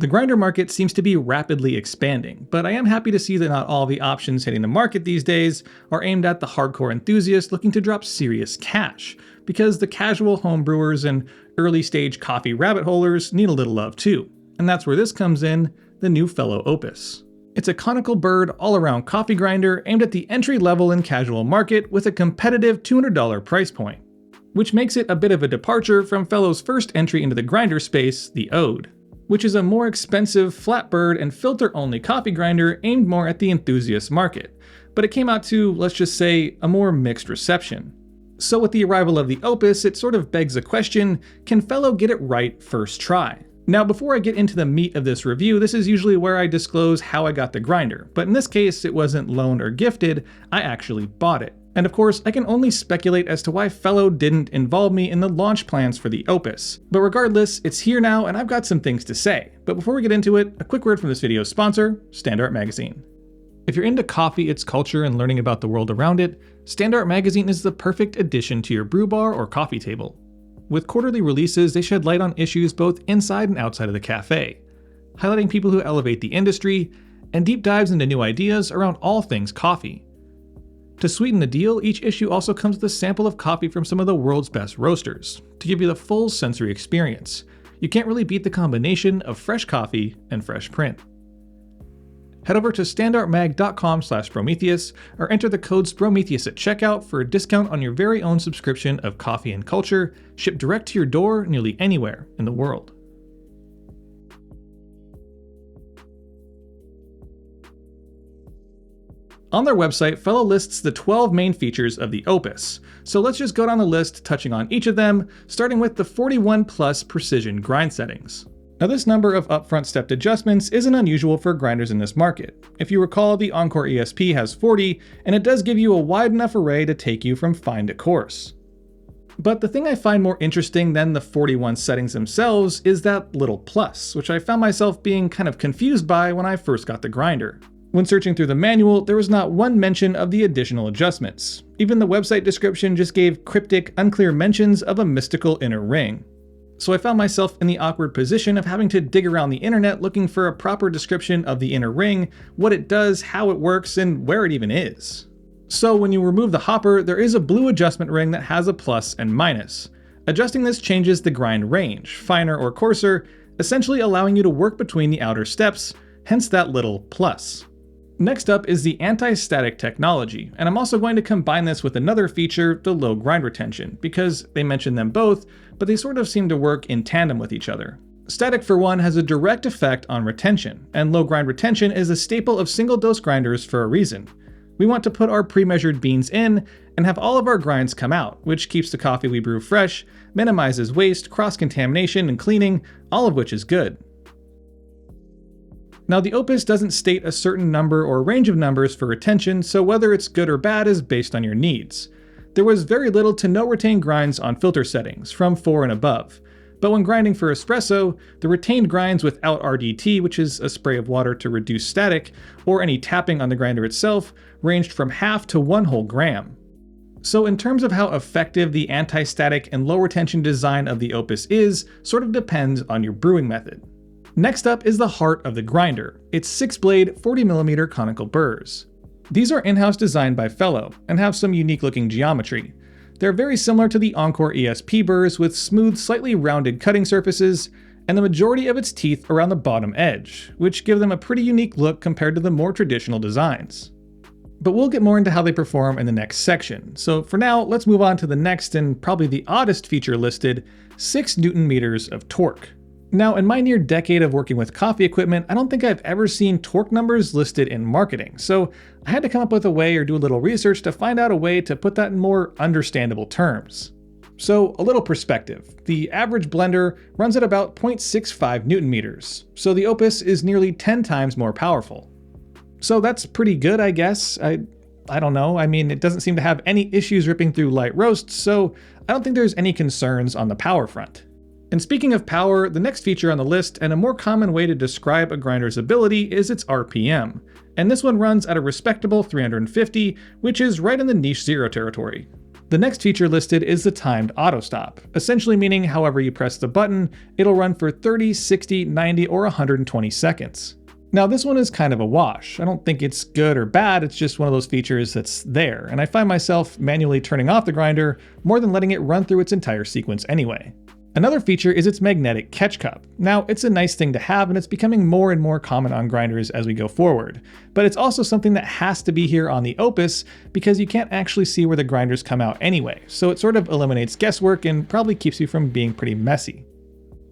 The grinder market seems to be rapidly expanding, but I am happy to see that not all the options hitting the market these days are aimed at the hardcore enthusiast looking to drop serious cash, because the casual homebrewers and early stage coffee rabbit holers need a little love too. And that's where this comes in, the new Fellow Opus. It's a conical bird all-around coffee grinder aimed at the entry-level and casual market with a competitive $200 price point, which makes it a bit of a departure from Fellow's first entry into the grinder space, the Ode, which is a more expensive flat bird and filter-only coffee grinder aimed more at the enthusiast market, but it came out to, let's just say, a more mixed reception. So with the arrival of the Opus, it sort of begs the question, can Fellow get it right first try? Now before I get into the meat of this review, this is usually where I disclose how I got the grinder, but in this case it wasn't loaned or gifted, I actually bought it. And of course, I can only speculate as to why Fellow didn't involve me in the launch plans for the Opus. But regardless, it's here now and I've got some things to say. But before we get into it, a quick word from this video's sponsor, STANDART Magazine. If you're into coffee, its culture, and learning about the world around it, STANDART Magazine is the perfect addition to your brew bar or coffee table. With quarterly releases, they shed light on issues both inside and outside of the cafe, highlighting people who elevate the industry, and deep dives into new ideas around all things coffee. To sweeten the deal, each issue also comes with a sample of coffee from some of the world's best roasters, to give you the full sensory experience. You can't really beat the combination of fresh coffee and fresh print. Head over to standartmag.com/Sprometheus or enter the code Sprometheus at checkout for a discount on your very own subscription of coffee and culture, shipped direct to your door nearly anywhere in the world. On their website, Fellow lists the 12 main features of the Opus, so let's just go down the list touching on each of them, starting with the 41 plus precision grind settings. Now this number of upfront stepped adjustments isn't unusual for grinders in this market. If you recall, the Encore ESP has 40, and it does give you a wide enough array to take you from fine to coarse. But the thing I find more interesting than the 41 settings themselves is that little plus, which I found myself being kind of confused by when I first got the grinder. When searching through the manual, there was not one mention of the additional adjustments. Even the website description just gave cryptic, unclear mentions of a mystical inner ring. So I found myself in the awkward position of having to dig around the internet looking for a proper description of the inner ring, what it does, how it works, and where it even is. So when you remove the hopper, there is a blue adjustment ring that has a plus and minus. Adjusting this changes the grind range, finer or coarser, essentially allowing you to work between the outer steps, hence that little plus. Next up is the anti-static technology, and I'm also going to combine this with another feature, the low grind retention, because they mention them both, but they sort of seem to work in tandem with each other. Static, for one, has a direct effect on retention, and low grind retention is a staple of single-dose grinders for a reason. We want to put our pre-measured beans in and have all of our grinds come out, which keeps the coffee we brew fresh, minimizes waste, cross-contamination, and cleaning, all of which is good. Now the Opus doesn't state a certain number or range of numbers for retention, so whether it's good or bad is based on your needs. There was very little to no retained grinds on filter settings, from 4 and above. But when grinding for espresso, the retained grinds without RDT, which is a spray of water to reduce static, or any tapping on the grinder itself, ranged from half to 1 whole gram. So in terms of how effective the anti-static and low retention design of the Opus is, sort of depends on your brewing method. Next up is the heart of the grinder, its 6-blade 40mm conical burrs. These are in-house designed by Fellow, and have some unique looking geometry. They're very similar to the Encore ESP burrs with smooth, slightly rounded cutting surfaces, and the majority of its teeth around the bottom edge, which give them a pretty unique look compared to the more traditional designs. But we'll get more into how they perform in the next section, so for now let's move on to the next and probably the oddest feature listed, 6 Nm of torque. Now, in my near decade of working with coffee equipment, I don't think I've ever seen torque numbers listed in marketing, so I had to come up with a way or do a little research to find out a way to put that in more understandable terms. So, a little perspective. The average blender runs at about 0.65 Nm, so the Opus is nearly 10 times more powerful. So that's pretty good, I guess. I don't know, I mean, it doesn't seem to have any issues ripping through light roasts, so I don't think there's any concerns on the power front. And speaking of power, the next feature on the list, and a more common way to describe a grinder's ability, is its RPM. And this one runs at a respectable 350, which is right in the niche zero territory. The next feature listed is the timed auto stop, essentially meaning however you press the button, it'll run for 30, 60, 90, or 120 seconds. Now this one is kind of a wash. I don't think it's good or bad, it's just one of those features that's there, and I find myself manually turning off the grinder more than letting it run through its entire sequence anyway. Another feature is its magnetic catch cup. Now, it's a nice thing to have and it's becoming more and more common on grinders as we go forward, but it's also something that has to be here on the Opus because you can't actually see where the grinders come out anyway, so it sort of eliminates guesswork and probably keeps you from being pretty messy.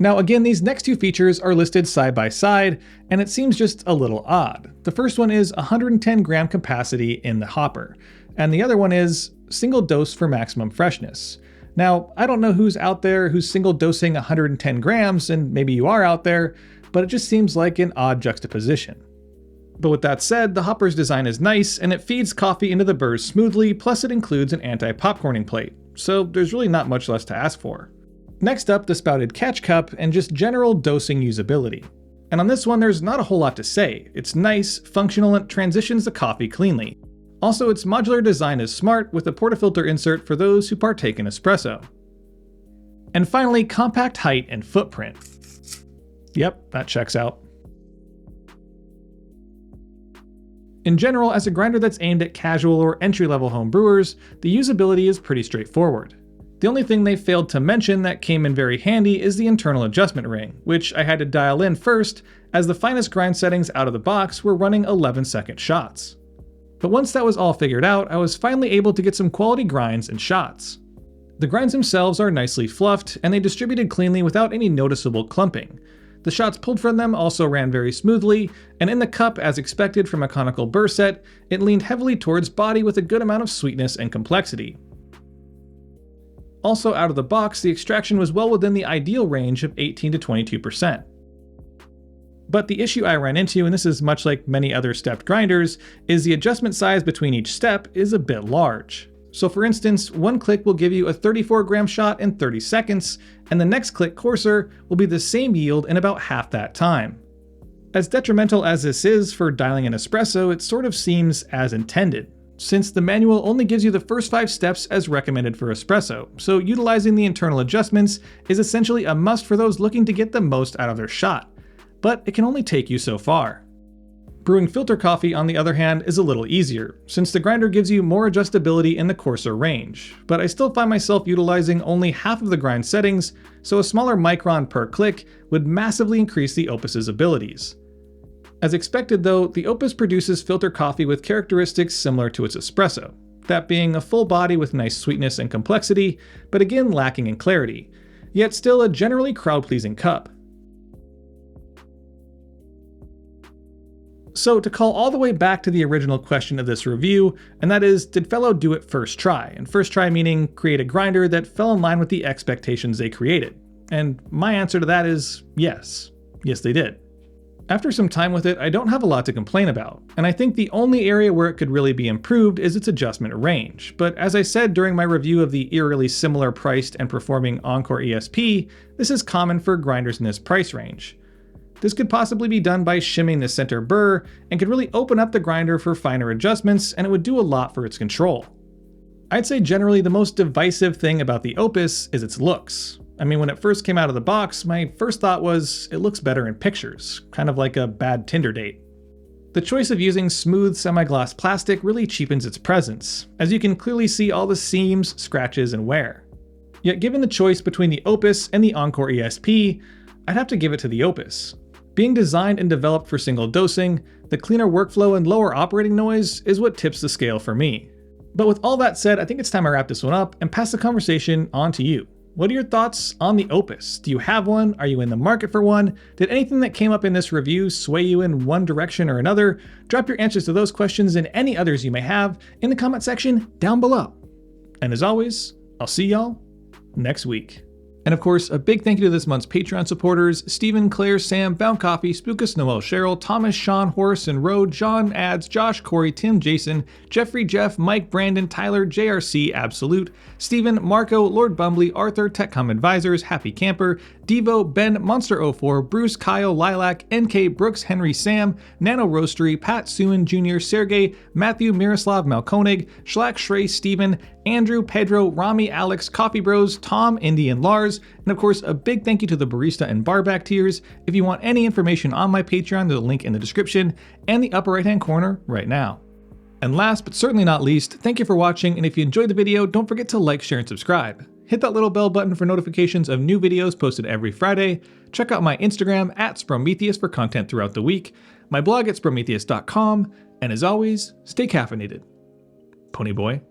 Now again, these next two features are listed side by side, and it seems just a little odd. The first one is 110 gram capacity in the hopper, and the other one is single dose for maximum freshness. Now, I don't know who's out there who's single dosing 110 grams, and maybe you are out there, but it just seems like an odd juxtaposition. But with that said, the hopper's design is nice, and it feeds coffee into the burrs smoothly, plus it includes an anti-popcorning plate, so there's really not much less to ask for. Next up, the spouted catch cup and just general dosing usability. And on this one, there's not a whole lot to say. It's nice, functional, and transitions the coffee cleanly. Also, its modular design is smart with a portafilter insert for those who partake in espresso. And finally, compact height and footprint. Yep, that checks out. In general, as a grinder that's aimed at casual or entry-level home brewers, the usability is pretty straightforward. The only thing they failed to mention that came in very handy is the internal adjustment ring, which I had to dial in first, as the finest grind settings out of the box were running 11-second shots. But once that was all figured out, I was finally able to get some quality grinds and shots. The grinds themselves are nicely fluffed, and they distributed cleanly without any noticeable clumping. The shots pulled from them also ran very smoothly, and in the cup, as expected from a conical burr set, it leaned heavily towards body with a good amount of sweetness and complexity. Also out of the box, the extraction was well within the ideal range of 18 to 22%. But the issue I ran into, and this is much like many other stepped grinders, is the adjustment size between each step is a bit large. So for instance, one click will give you a 34 gram shot in 30 seconds, and the next click coarser will be the same yield in about half that time. As detrimental as this is for dialing an espresso, it sort of seems as intended, since the manual only gives you the first 5 steps as recommended for espresso, so utilizing the internal adjustments is essentially a must for those looking to get the most out of their shot. But it can only take you so far. Brewing filter coffee, on the other hand, is a little easier, since the grinder gives you more adjustability in the coarser range, but I still find myself utilizing only half of the grind settings, so a smaller micron per click would massively increase the Opus's abilities. As expected though, the Opus produces filter coffee with characteristics similar to its espresso, that being a full body with nice sweetness and complexity, but again lacking in clarity, yet still a generally crowd-pleasing cup. So to call all the way back to the original question of this review, and that is, did Fellow do it first try? And first try meaning create a grinder that fell in line with the expectations they created. And my answer to that is yes. Yes, they did. After some time with it, I don't have a lot to complain about, and I think the only area where it could really be improved is its adjustment range. But as I said during my review of the eerily similar priced and performing Encore ESP, this is common for grinders in this price range. This could possibly be done by shimming the center burr, and could really open up the grinder for finer adjustments, and it would do a lot for its control. I'd say generally the most divisive thing about the Opus is its looks. I mean, when it first came out of the box, my first thought was, it looks better in pictures, kind of like a bad Tinder date. The choice of using smooth semi-gloss plastic really cheapens its presence, as you can clearly see all the seams, scratches, and wear. Yet given the choice between the Opus and the Encore ESP, I'd have to give it to the Opus. Being designed and developed for single dosing, the cleaner workflow and lower operating noise is what tips the scale for me. But with all that said, I think it's time I wrap this one up and pass the conversation on to you. What are your thoughts on the Opus? Do you have one? Are you in the market for one? Did anything that came up in this review sway you in one direction or another? Drop your answers to those questions and any others you may have in the comment section down below. And as always, I'll see y'all next week. And of course, a big thank you to this month's Patreon supporters: Stephen, Claire, Sam, Bound Coffee, Spookus, Noel, Cheryl, Thomas, Sean, Horace, and Road, John, Ads, Josh, Corey, Tim, Jason, Jeffrey, Jeff, Mike, Brandon, Tyler, JRC, Absolute, Stephen, Marco, Lord Bumbly, Arthur, TechCom Advisors, Happy Camper, Devo, Ben, Monster04, Bruce, Kyle, Lilac, NK, Brooks, Henry, Sam, Nano Roastery, Pat, Suin, Jr., Sergey, Matthew, Miroslav, Malkonig, Schlack, Shrey, Stephen, Andrew, Pedro, Rami, Alex, Coffee Bros, Tom, Indy, and Lars, and of course a big thank you to the barista and barback tiers. If you want any information on my Patreon, there's a link in the description and the upper right hand corner right now. And last but certainly not least, thank you for watching, and if you enjoyed the video, don't forget to like, share, and subscribe. Hit that little bell button for notifications of new videos posted every Friday. Check out my Instagram at Sprometheus for content throughout the week, my blog at Sprometheus.com, and as always, stay caffeinated. Ponyboy.